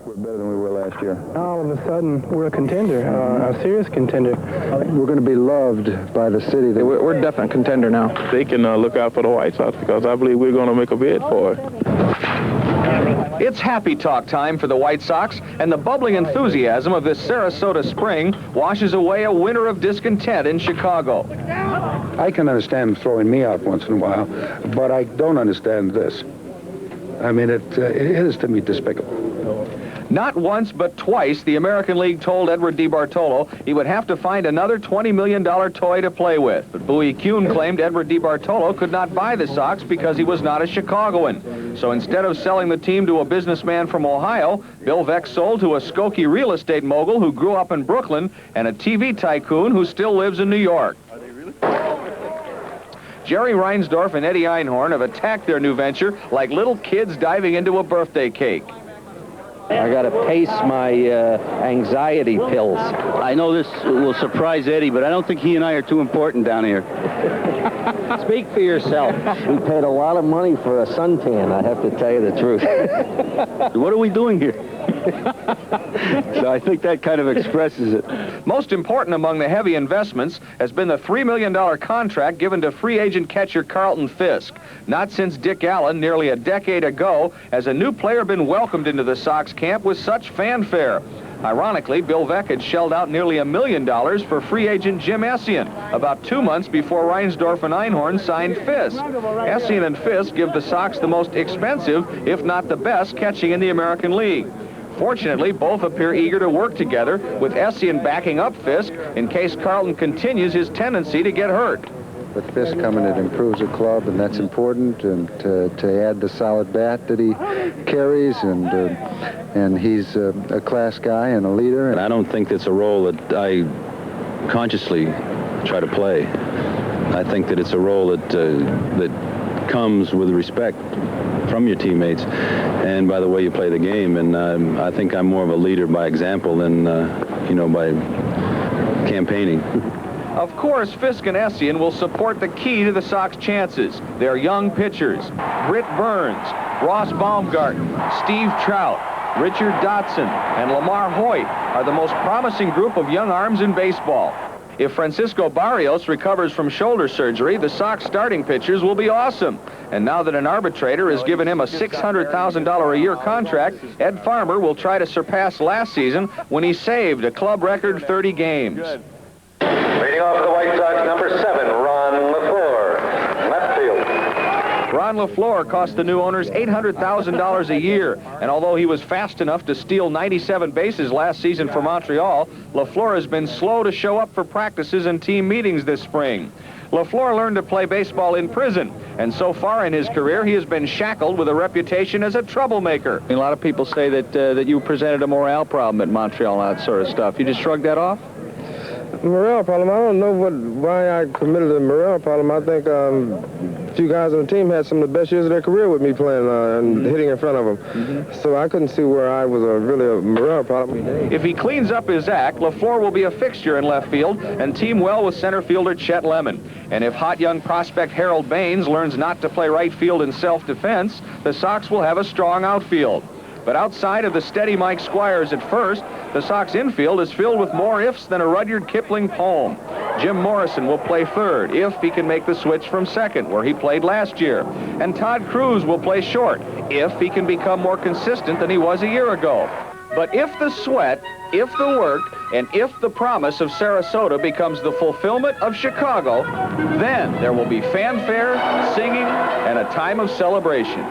we're better than we were last year. All of a sudden, we're a contender, a serious contender. We're going to be loved by the city. We're a definite contender now. They can look out for the White Sox because I believe we're going to make a bid for it. It's happy talk time for the White Sox, and the bubbling enthusiasm of this Sarasota spring washes away a winter of discontent in Chicago. I can understand throwing me out once in a while, but I don't understand this. I mean, it is to me despicable. Not once, but twice, the American League told Edward DiBartolo he would have to find another $20 million toy to play with. But Bowie Kuhn claimed Edward DiBartolo could not buy the Sox because he was not a Chicagoan. So instead of selling the team to a businessman from Ohio, Bill Veeck sold to a Skokie real estate mogul who grew up in Brooklyn and a TV tycoon who still lives in New York. Jerry Reinsdorf and Eddie Einhorn have attacked their new venture like little kids diving into a birthday cake. I got to pace my anxiety pills. I know this will surprise Eddie, but I don't think he and I are too important down here. Speak for yourself. We paid a lot of money for a suntan, I have to tell you the truth. What are we doing here? So I think that kind of expresses it. Most important among the heavy investments has been the $3 million contract given to free agent catcher Carlton Fisk. Not since Dick Allen nearly a decade ago has a new player been welcomed into the Sox camp with such fanfare. Ironically, Bill Veeck had shelled out nearly $1 million for free agent Jim Essian about 2 months before Reinsdorf and Einhorn signed Fisk. Essian and Fisk give the Sox the most expensive, if not the best, catching in the American League. Fortunately, both appear eager to work together, with Essian backing up Fisk in case Carlton continues his tendency to get hurt. With Fisk coming, it improves the club, and that's important, and to add the solid bat that he carries, and he's a class guy and a leader. And I don't think that's a role that I consciously try to play. I think that it's a role that comes with respect from your teammates and by the way you play the game. And I think I'm more of a leader by example than, by campaigning. Of course, Fisk and Essian will support the key to the Sox chances. Their young pitchers, Britt Burns, Ross Baumgarten, Steve Trout, Richard Dotson, and Lamar Hoyt are the most promising group of young arms in baseball. If Francisco Barrios recovers from shoulder surgery, the Sox starting pitchers will be awesome. And now that an arbitrator has given him a $600,000 a year contract, Ed Farmer will try to surpass last season when he saved a club record 30 games. Leading off for the White Sox, number 7, Ron Leflore, left field. Ron Leflore cost the new owners $800,000 a year, and although he was fast enough to steal 97 bases last season for Montreal, Leflore has been slow to show up for practices and team meetings this spring. Leflore learned to play baseball in prison, and so far in his career, he has been shackled with a reputation as a troublemaker. A lot of people say that you presented a morale problem at Montreal and that sort of stuff. You just shrugged that off? Morale problem? I don't know why I committed a morale problem. I think a few guys on the team had some of the best years of their career with me playing and hitting in front of them. So I couldn't see where I was really a morale problem. If he cleans up his act, Leflore will be a fixture in left field and team well with center fielder Chet Lemon. And if hot young prospect Harold Baines learns not to play right field in self-defense, the Sox will have a strong outfield. But outside of the steady Mike Squires at first, the Sox infield is filled with more ifs than a Rudyard Kipling poem. Jim Morrison will play third if he can make the switch from second, where he played last year. And Todd Cruz will play short if he can become more consistent than he was a year ago. But if the sweat, if the work, and if the promise of Sarasota becomes the fulfillment of Chicago, then there will be fanfare, singing, and a time of celebration.